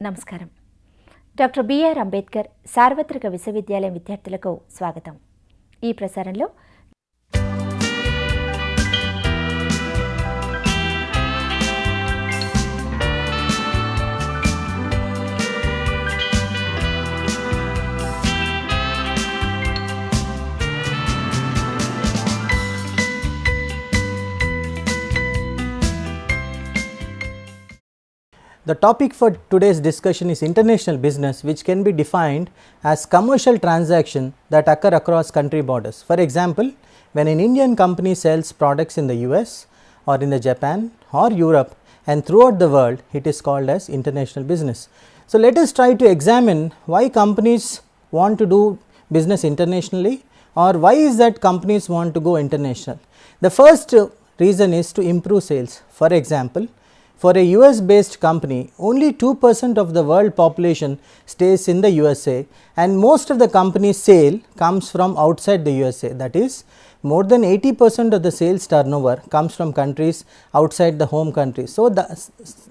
నమస్కారం. Doctor B R Ambedkar సార్వత్రిక విశ్వవిద్యాలయం విద్యార్థులకు స్వాగతం. ఈ ప్రసారంలో The topic for today's discussion is international business, which can be defined as commercial transactions that occur across country borders. For example, when an Indian company sells products in the US or in the Japan or Europe and throughout the world, it is called as international business. So let us try to examine why companies want to do business internationally, or why is that companies want to go international. The first reason is to improve sales. For example, for a US based company, only 2% of the world population stays in the USA, and most of the company's sale comes from outside the USA. That is, more than 80% of the sales turnover comes from countries outside the home country. So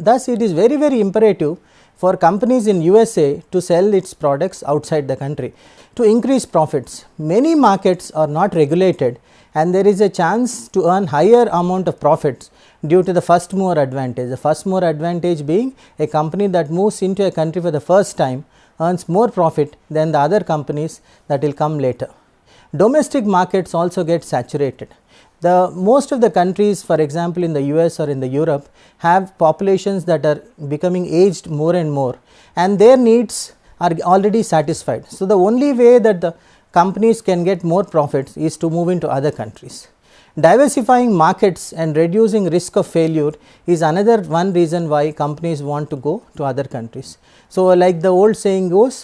thus it is very imperative for companies in USA to sell its products outside the country to increase profits. Many markets are not regulated, and there is a chance to earn higher amount of profits due to the first mover advantage. The first mover advantage being a company that moves into a country for the first time earns more profit than the other companies that will come later. Domestic markets also get saturated. Most of the countries, for example in the US or in the Europe, have populations that are becoming aged more and more, and their needs are already satisfied. So the only way that the companies can get more profits is to move into other countries. Diversifying markets and reducing risk of failure is another one reason why companies want to go to other countries. So like the old saying goes,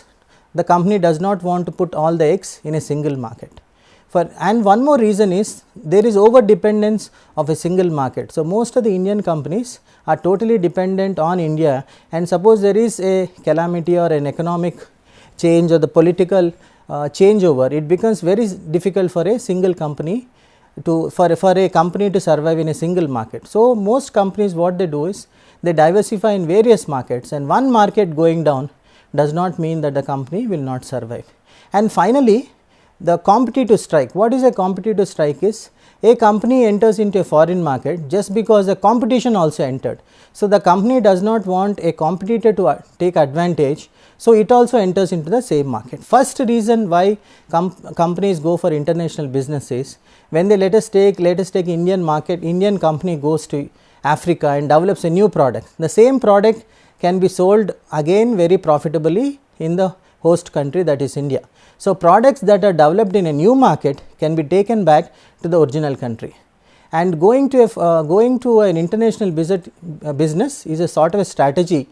the company does not want to put all the eggs in a single market. And one more reason is there is over dependence of a single market. So most of the Indian companies are totally dependent on India, and suppose there is a calamity or an economic change or the political changeover, it becomes very difficult for a single company for a company to survive in a single market. So most companies, what they do is they diversify in various markets, and one market going down does not mean that the company will not survive. And finally, the competitive strike. What is a competitive strike is a company enters into a foreign market just because the competition also entered. So the company does not want a competitor to take advantage, so it also enters into the same market. First reason why companies go for international business is when they let us take Indian market, Indian company goes to Africa and develops a new product. The same product can be sold again very profitably in the host country, that is India. So products that are developed in a new market can be taken back to the original country. And going to an international business is a sort of a strategy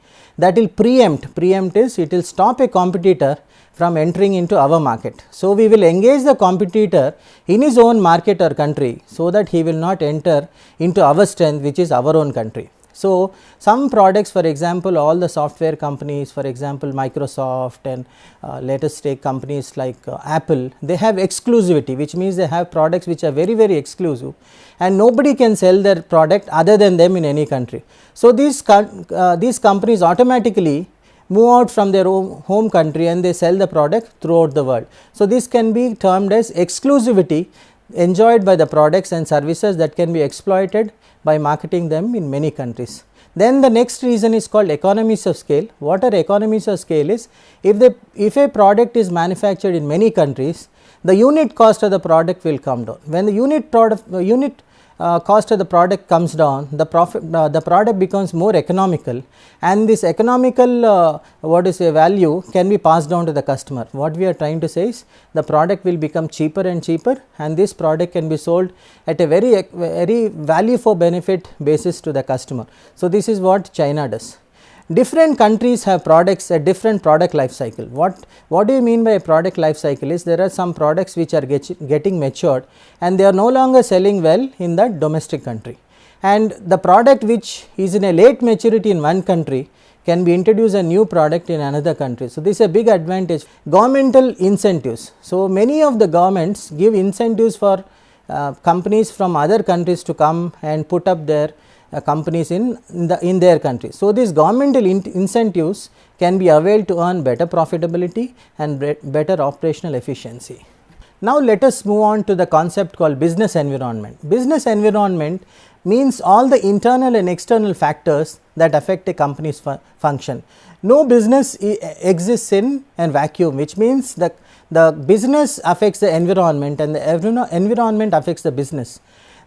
that will preempt is it will stop a competitor from entering into our market. So we will engage the competitor in his own market or country so that he will not enter into our strength, which is our own country. So some products, for example all the software companies, for example Microsoft, and let us take companies like Apple, they have exclusivity, which means they have products which are very exclusive, and nobody can sell their product other than them in any country. So these companies automatically move out from their home country and they sell the product throughout the world. So this can be termed as exclusivity enjoyed by the products and services that can be exploited by marketing them in many countries. Then the next reason is called economies of scale. What are economies of scale is if a product is manufactured in many countries, the unit cost of the product will come down. When the unit cost of the product comes down, the product becomes more economical, and this economical value can be passed down to the customer. What we are trying to say is the product will become cheaper and cheaper, and this product can be sold at a very value for benefit basis to the customer. So this is what China does. Different countries have products at different product life cycle. What do you mean by a product life cycle is there are some products which are getting matured and they are no longer selling well in that domestic country, and the product which is in a late maturity in one country can be introduced a new product in another country. So this is a big advantage. Governmental incentives. So many of the governments give incentives for companies from other countries to come and put up their companies in their country. So, these governmental incentives can be availed to earn better profitability and better operational efficiency. Now, let us move on to the concept called business environment. Business environment means all the internal and external factors that affect a company's function. No business exists in a vacuum, which means the business affects the environment and the environment affects the business.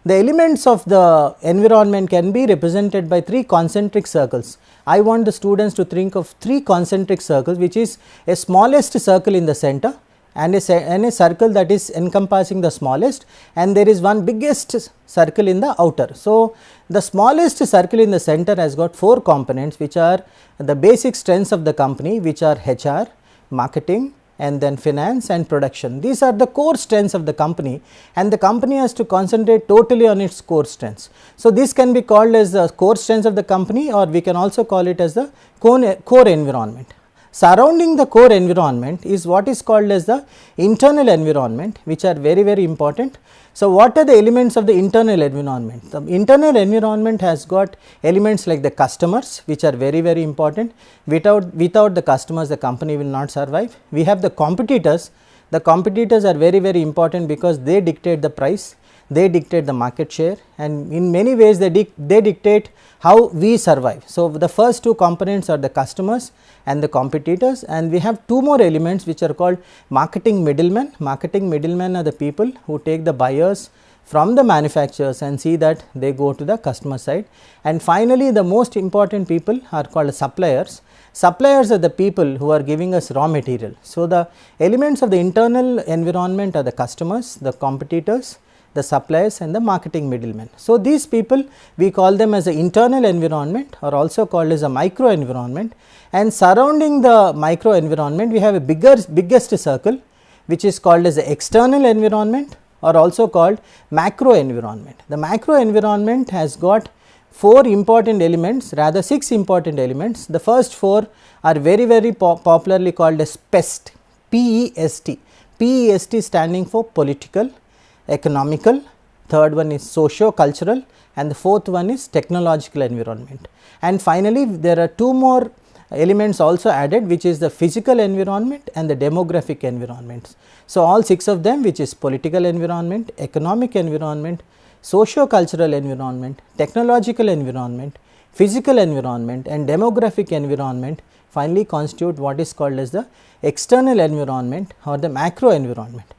The elements of the environment can be represented by 3 concentric circles. I want the students to think of 3 concentric circles, which is a smallest circle in the center and a circle that is encompassing the smallest, and there is one biggest circle in the outer. So, the smallest circle in the center has got 4 components, which are the basic strengths of the company, which are HR, marketing, and then finance and production. These are the core strengths of the company, and the company has to concentrate totally on its core strengths. So, this can be called as the core strengths of the company, or we can also call it as the core environment. Surrounding the core environment is what is called as the internal environment, which are very, very important. So, what are the elements of the internal environment? The internal environment has got elements like the customers, which are very, very important. Without the customers, the company will not survive. We have the competitors. The competitors are very, very important because they dictate the price, they dictate the market share, and in many ways they dictate how we survive. So, the first 2 components are the customers and the competitors, and we have 2 more elements which are called marketing middlemen. Marketing middlemen are the people who take the buyers from the manufacturers and see that they go to the customer side. And finally, the most important people are called suppliers. Suppliers are the people who are giving us raw material. So, the elements of the internal environment are the customers, the competitors, the suppliers, and the marketing middlemen. So, these people we call them as the internal environment, or also called as a micro environment, and surrounding the micro environment we have a biggest circle, which is called as the external environment, or also called macro environment. The macro environment has got 4 important elements, rather 6 important elements. The first 4 are very, very popularly called as PEST, P-E-S-T. P-E-S-T standing for political, economical, third one is socio-cultural, and the fourth one is technological environment. And finally, there are 2 more elements also added, which is the physical environment and the demographic environments. So, all 6 of them, which is political environment, economic environment, socio-cultural environment, technological environment, physical environment, and demographic environment, finally constitute what is called as the external environment or the macro environment.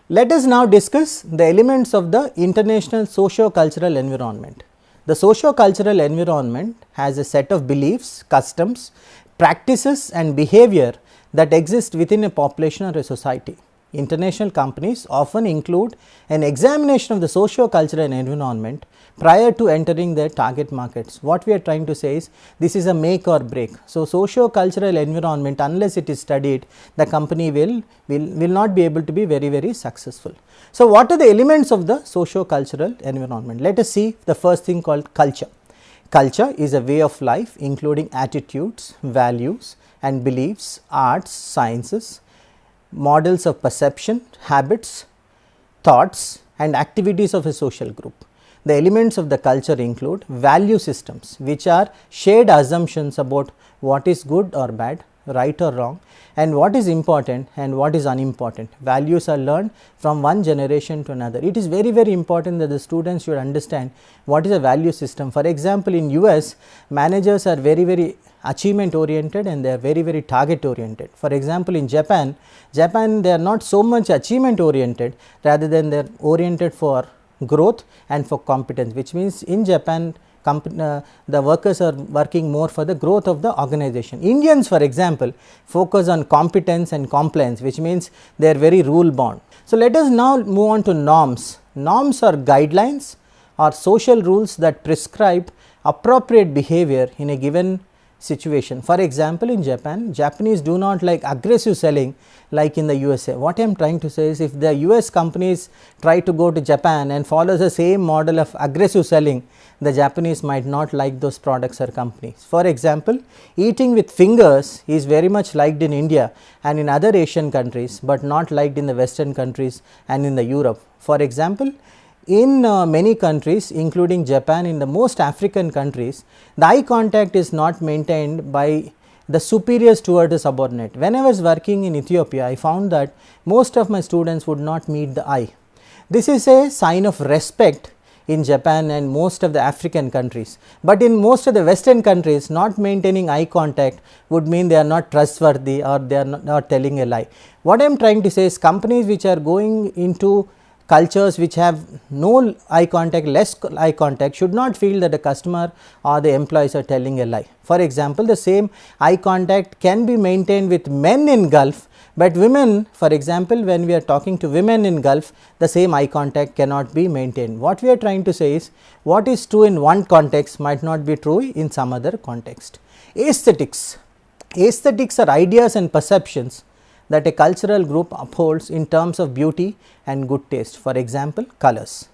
Let us now discuss the elements of the international socio-cultural environment. The socio-cultural environment has a set of beliefs, customs, practices and behavior that exist within a population or a society. International companies often include an examination of the socio-cultural environment prior to entering their target markets. What we are trying to say is this is a make or break. So, socio-cultural environment, unless it is studied, the company will not be able to be very, very successful. So, what are the elements of the socio-cultural environment? Let us see the first thing called culture. Culture is a way of life including attitudes, values and beliefs, arts, sciences, models of perception, habits, thoughts and activities of a social group. The elements of the culture include value systems, which are shared assumptions about what is good or bad, right or wrong, and what is important and what is unimportant. Values are learned from one generation to another. It is very, very important that the students should understand what is a value system. For example, in US, managers are very, very achievement oriented and they are very, very target oriented. For example, in Japan they are not so much achievement oriented, rather than they are oriented for growth and for competence, which means in Japan the workers are working more for the growth of the organization. Indians, for example, focus on competence and compliance, which means they are very rule bound. So, let us now move on to norms. Norms are guidelines or social rules that prescribe appropriate behavior in a given situation. For example, in Japan, Japanese do not like aggressive selling like in the USA. What I am trying to say is, if the US companies try to go to Japan and follow the same model of aggressive selling, the Japanese might not like those products or companies. For example, eating with fingers is very much liked in India and in other Asian countries, but not liked in the Western countries and in the Europe. For example, in many countries including Japan, in the most African countries, the eye contact is not maintained by the superiors toward the subordinate. When I was working in Ethiopia, I found that most of my students would not meet the eye. This is a sign of respect in Japan and most of the African countries, but in most of the Western countries, not maintaining eye contact would mean they are not trustworthy or they are not telling a lie. What I am trying to say is, companies which are going into cultures which have no eye contact, less eye contact, should not feel that the customer or the employees are telling a lie. For example, the same eye contact can be maintained with men in Gulf, but women, for example, when we are talking to women in Gulf, the same eye contact cannot be maintained. What we are trying to say is, what is true in one context might not be true in some other context. Aesthetics. Aesthetics are ideas and perceptions that a cultural group upholds in terms of beauty and good taste. For example, colors.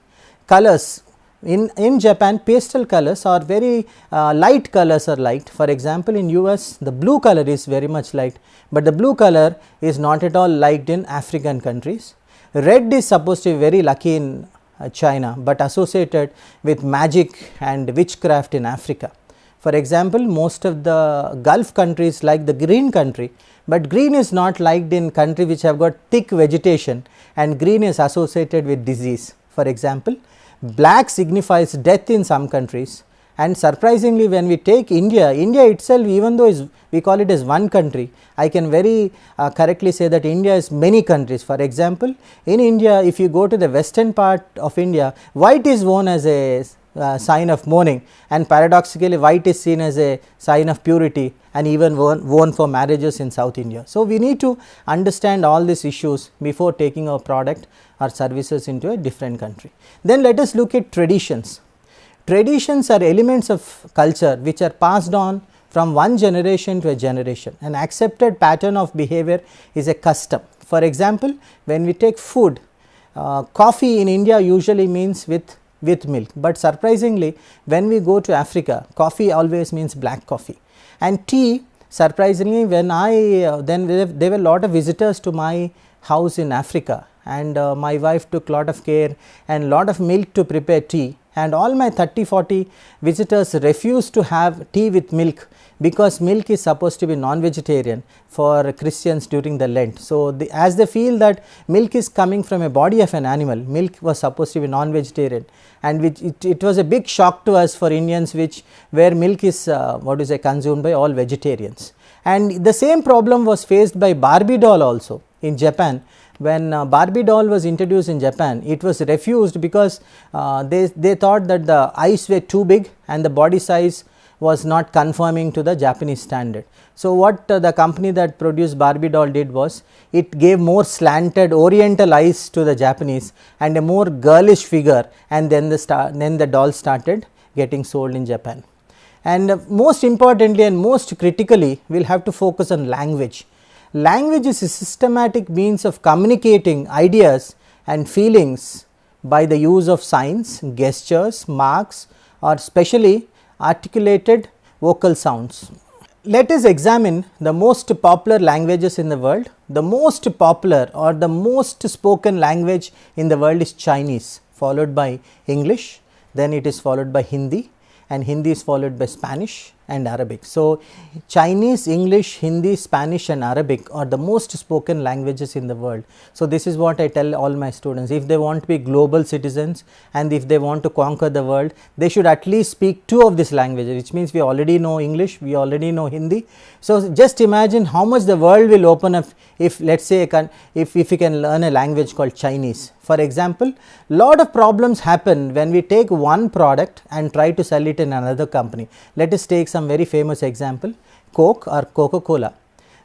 Colors in Japan, pastel colors are very light colors are liked. For example, in US the blue color is very much liked, but the blue color is not at all liked in African countries. Red is supposed to be very lucky in China, but associated with magic and witchcraft in Africa. For example, most of the Gulf countries like the green country, but green is not liked in country which have got thick vegetation, and green is associated with disease. For example, black signifies death in some countries, and surprisingly when we take India, India itself, even though we call it as one country, I can very correctly say that India is many countries. For example, in India, if you go to the western part of India, white is worn as a sign of mourning, and paradoxically white is seen as a sign of purity and even worn for marriages in South India. So, we need to understand all these issues before taking our product or services into a different country. Then let us look at traditions. Traditions are elements of culture which are passed on from one generation to a generation. An accepted pattern of behavior is a custom. For example, when we take food, coffee in India usually means with milk, but surprisingly when we go to Africa, coffee always means black coffee. And tea, surprisingly, when then there were a lot of visitors to my house in Africa, and my wife took lot of care and lot of milk to prepare tea, and all my 30-40 visitors refused to have tea with milk, because milk is supposed to be non-vegetarian for Christians during the Lent. So, as they feel that milk is coming from a body of an animal, milk was supposed to be non-vegetarian, and which it was a big shock to us for Indians, where milk is consumed by all vegetarians. And the same problem was faced by Barbie doll also in Japan. When Barbie doll was introduced in Japan, it was refused because they thought that the eyes were too big and the body size was not conforming to the Japanese standard. So, what the company that produced Barbie doll did was, it gave more slanted oriental eyes to the Japanese and a more girlish figure, and then the doll started getting sold in Japan. And most importantly and most critically, we will have to focus on language. Language is a systematic means of communicating ideas and feelings by the use of signs, gestures, marks, or specially articulated vocal sounds. Let us examine the most popular languages in the world. The most popular or the most spoken language in the world is Chinese, followed by English, then it is followed by Hindi, and Hindi is followed by Spanish and Arabic. So, Chinese, English, Hindi, Spanish and Arabic are the most spoken languages in the world. So, this is what I tell all my students, if they want to be global citizens and if they want to conquer the world, they should at least speak 2 of these languages, which means we already know English, we already know Hindi. So, just imagine how much the world will open up if, let us say, if we can learn a language called Chinese. For example, lot of problems happen when we take one product and try to sell it in another company. Let us take some very famous example, Coke or Coca-Cola.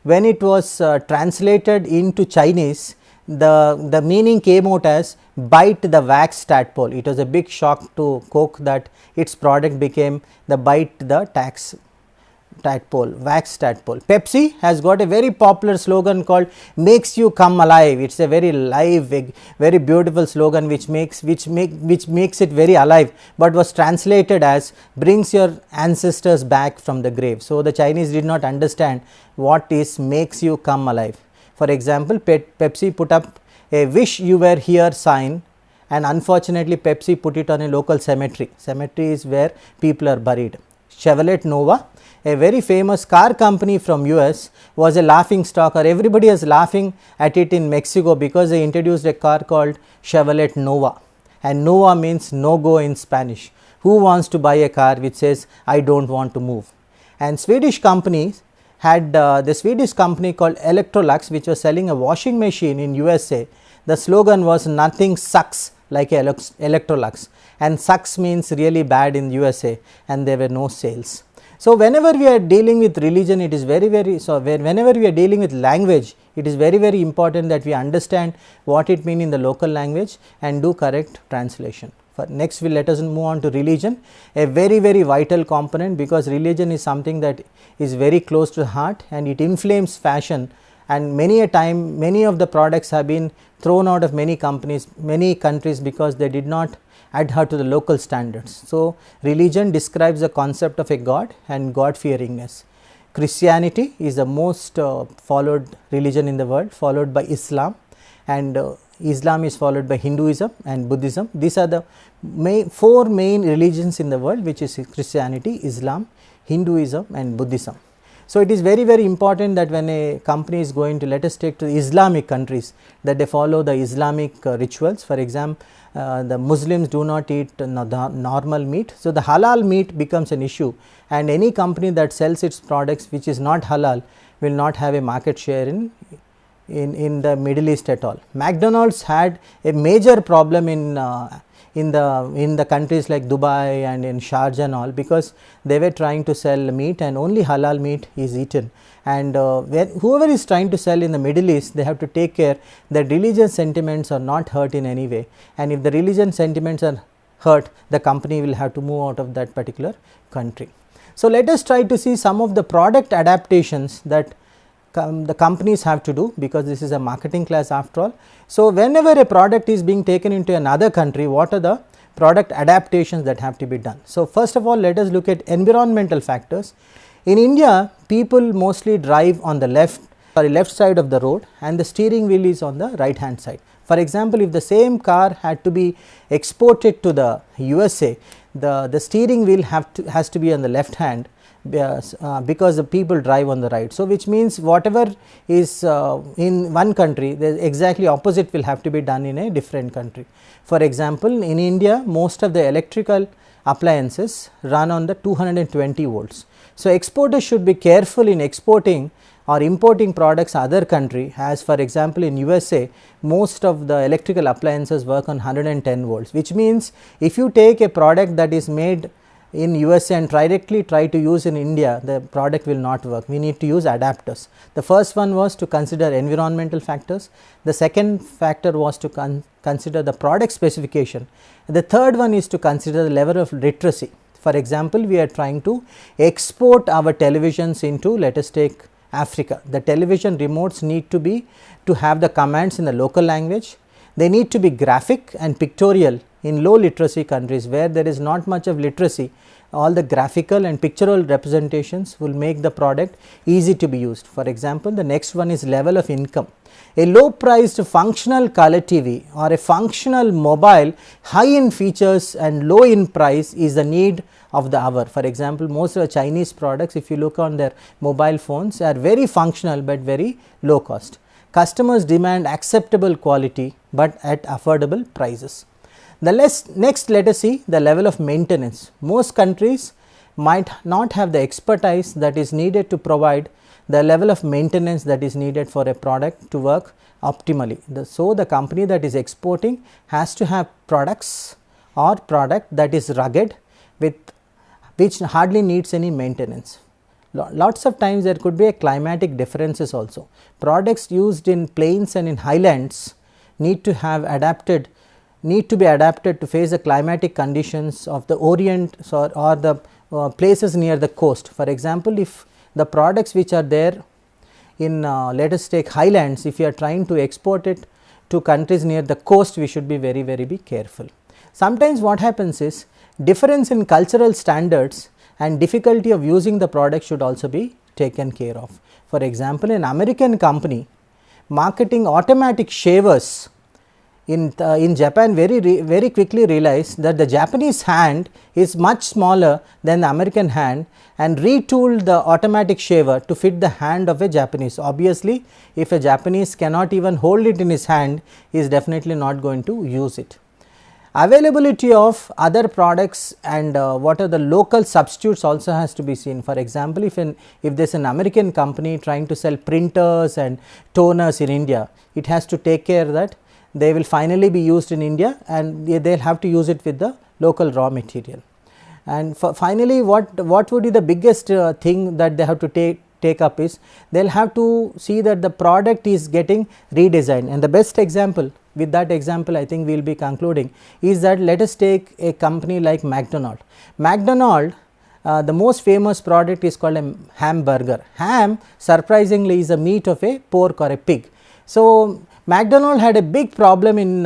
When it was translated into Chinese, the meaning came out as bite the wax tadpole. It was a big shock to Coke that its product became the bite the tax tadpole, wax tadpole. Pepsi has got a very popular slogan called makes you come alive. It is a very live, very beautiful slogan which makes it very alive, but was translated as brings your ancestors back from the grave. So, the Chinese did not understand what is makes you come alive. For example, Pepsi put up a wish you were here sign and unfortunately Pepsi put it on a local cemetery. Cemetery is where people are buried. Chevrolet Nova, a very famous car company from US, was a laughing stock, or everybody is laughing at it in Mexico because they introduced a car called Chevrolet Nova, and Nova means no go in Spanish. Who wants to buy a car which says I don't want to move? And Swedish companies had the Swedish company called Electrolux, which was selling a washing machine in USA. The slogan was nothing sucks like Electrolux, and sucks means really bad in USA, and there were no sales. So, whenever we are dealing with religion, it is whenever we are dealing with language, it is very important that we understand what it means in the local language and do correct translation. Next, let us move on to religion, a very vital component, because religion is something that is very close to the heart and it inflames fashion, and many a time many of the products have been thrown out of many countries because they did not adhere to the local standards. So, religion describes the concept of a God and God fearingness. Christianity is the most followed religion in the world, followed by Islam, and Islam is followed by Hinduism and Buddhism. These are the four main religions in the world, which is Christianity, Islam, Hinduism and Buddhism. So, it is very important that when a company is going to, let us take to the Islamic countries, that they follow the Islamic rituals. For example, the Muslims do not eat the normal meat. So, the halal meat becomes an issue, and any company that sells its products which is not halal will not have a market share in the Middle East at all. McDonald's had a major problem in the countries like Dubai and in Sharjah and all, because they were trying to sell meat and only halal meat is eaten, and whoever is trying to sell in the Middle East, they have to take care that religious sentiments are not hurt in any way, and if the religious sentiments are hurt, the company will have to move out of that particular country. So, let us try to see some of the product adaptations that the companies have to do, because this is a marketing class after all. So, whenever a product is being taken into another country, what are the product adaptations that have to be done? So, first of all, let us look at environmental factors. In India, people mostly drive on the left side of the road, and the steering wheel is on the right hand side. For example, if the same car had to be exported to the USA, the steering wheel has to be on the left hand, because the people drive on the right. So, which means whatever is in one country, the exactly opposite will have to be done in a different country. For example, in India, most of the electrical appliances run on the 220 volts. So, exporters should be careful in exporting or importing products other country, as for example, in USA most of the electrical appliances work on 110 volts, which means if you take a product that is made in USA and directly try to use in India, the product will not work. We need to use adapters. The first one was to consider environmental factors. The second factor was to consider the product specification. The third one is to consider the level of literacy. For example, we are trying to export our televisions into, let us take Africa. The television remotes need to have the commands in the local language. They need to be graphic and pictorial. In low literacy countries where there is not much of literacy, all the graphical and pictorial representations will make the product easy to be used. For example, the next one is level of income. A low priced functional color TV or a functional mobile, high in features and low in price, is the need of the hour. For example, most of the Chinese products, if you look on their mobile phones, are very functional but very low cost. Customers demand acceptable quality but at affordable prices. Next, let us see the level of maintenance. Most countries might not have the expertise that is needed to provide the level of maintenance that is needed for a product to work optimally. So, the company that is exporting has to have products or product that is rugged, which hardly needs any maintenance. Lots of times there could be a climatic differences also. Products used in plains and in highlands need to be adapted to face the climatic conditions of the Orient or the places near the coast. For example, if the products which are there in let us take highlands, if you are trying to export it to countries near the coast, we should be very careful. Sometimes what happens is difference in cultural standards and difficulty of using the product should also be taken care of. For example, an American company marketing automatic shavers in Japan very quickly realized that the Japanese hand is much smaller than the American hand and retooled the automatic shaver to fit the hand of a Japanese. Obviously, if a Japanese cannot even hold it in his hand, he is definitely not going to use it. Availability of other products and what are the local substitutes also has to be seen. For example, if there is an American company trying to sell printers and toners in India, it has to take care that they will finally be used in India and they will have to use it with the local raw material. And finally, what would be the biggest thing that they have to take up is they will have to see that the product is getting redesigned. And the best example, with that example I think we will be concluding, is that let us take a company like McDonald. McDonald, the most famous product is called a hamburger. Ham surprisingly is a meat of a pork or a pig. So, McDonald had a big problem in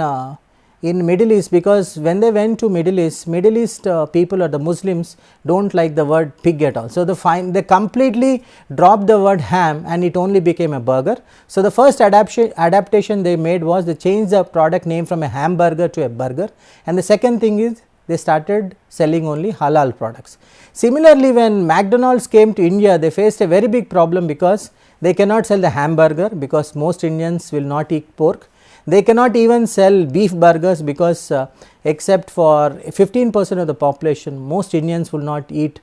Middle East, because when they went to Middle East people or the Muslims do not like the word pig at all. So, they completely dropped the word ham and it only became a burger. So, the first adaptation they made was they changed the product name from a hamburger to a burger, and the second thing is they started selling only halal products. Similarly, when McDonald's came to India, they faced a very big problem because they cannot sell the hamburger because most Indians will not eat pork. They cannot even sell beef burgers because except for 15% of the population, most Indians will not eat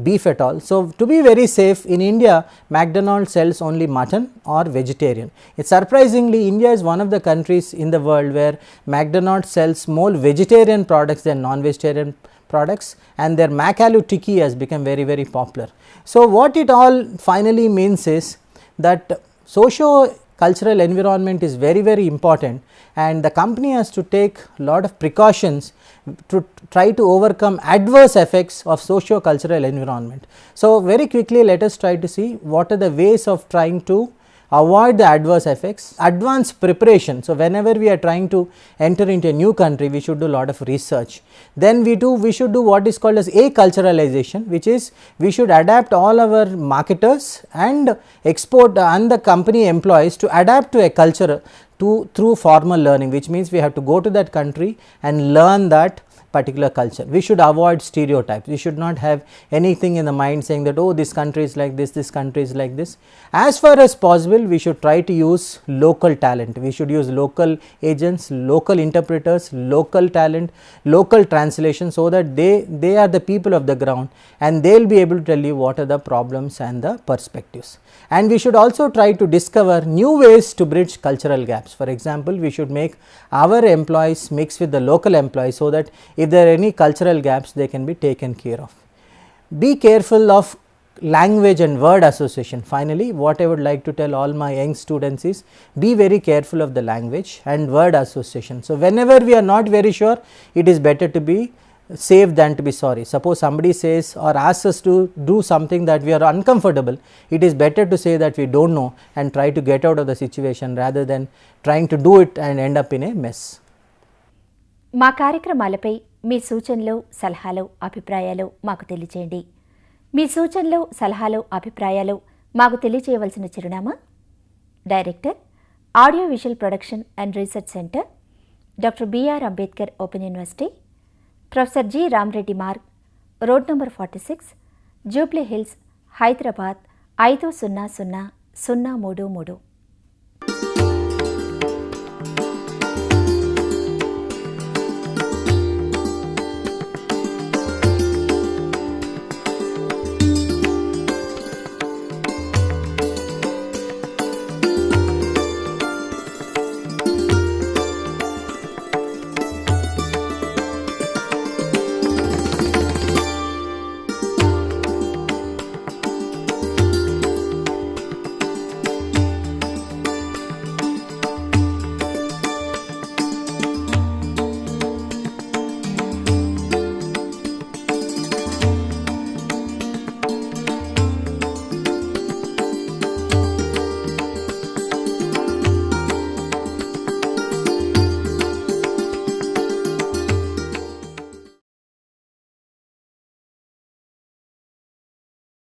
beef at all. So, to be very safe, in India McDonald's sells only mutton or vegetarian. It's surprisingly, India is one of the countries in the world where McDonald's sells more vegetarian products than non-vegetarian products, and their McAloo Tikki has become very popular. So, what it all finally means is that socio-cultural environment is very important, and the company has to take a lot of precautions to try to overcome adverse effects of socio-cultural environment. So, very quickly let us try to see what are the ways of trying to avoid the adverse effects. Advanced preparation. So, whenever we are trying to enter into a new country, we should do a lot of research. Then we should do what is called as acculturalization, which is we should adapt all our marketers and export and the company employees to adapt to a culture through formal learning, which means we have to go to that country and learn that particular culture. We should avoid stereotypes. We should not have anything in the mind saying that, oh, this country is like this country is like this. As far as possible, we should try to use local talent. We should use local agents, local interpreters, local talent, local translation, so that they are the people of the ground and they will be able to tell you what are the problems and the perspectives. And we should also try to discover new ways to bridge cultural gaps. For example, we should make our employees mix with the local employees, so that if there are any cultural gaps, they can be taken care of. Be careful of language and word association. Finally, what I would like to tell all my young students is be very careful of the language and word association. So, whenever we are not very sure, it is better to be safe than to be sorry. Suppose somebody says or asks us to do something that we are uncomfortable, it is better to say that we do not know and try to get out of the situation rather than trying to do it and end up in a mess. మా కార్యక్రమాలపై మీ సూచనలు, సలహాలు, అభిప్రాయాలు మాకు తెలియజేయండి. మీ సూచనలు, సలహాలు, అభిప్రాయాలు మాకు తెలియజేయవలసిన చిరునామా: director, audio visual production and research centre, doctor B R Ambedkar open university, professor G Ramareddy Marg, road number 46, Jubilee Hills, Hyderabad 500003.